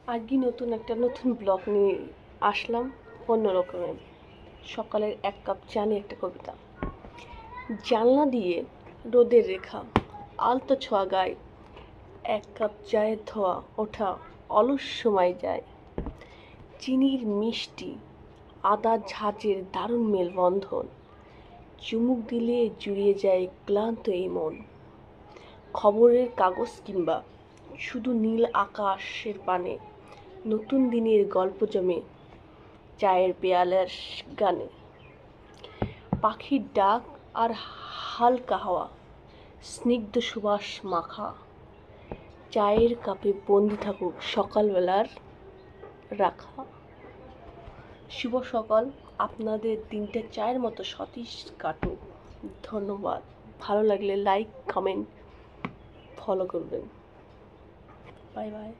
আজকে নতুন ব্লগ নিয়ে আসলাম অন্য রকমের। সকালের এক কাপ চা নিয়ে একটা কবিতা। জানলা দিয়ে রোদের রেখা, আলতো ছোঁয়া গায়ে, এক কাপ চায়ের ধোয়া ওঠা অলস সময় যায়। চিনির মিষ্টি, আদা ঝাঁঝের দারুণ মেলবন্ধন, চুমুক দিলে জুড়িয়ে যায় ক্লান্ত এই মন। খবরের কাগজ কিংবা শুধু নীল আকাশের পানে নতুন দিনের গল্প জমে চায়ের পেয়ালার গানে। পাখির ডাক আর হালকা হাওয়া, স্নিগ্ধ সুবাস মাখা, চায়ের কাপে বন্দি থাকুক সকালবেলার রাখা। শুভ সকাল, আপনাদের দিনটা চায়ের মতো সতেজ কাটুক। ধন্যবাদ। ভালো লাগলে লাইক, কমেন্ট, ফলো করবেন। Bye bye.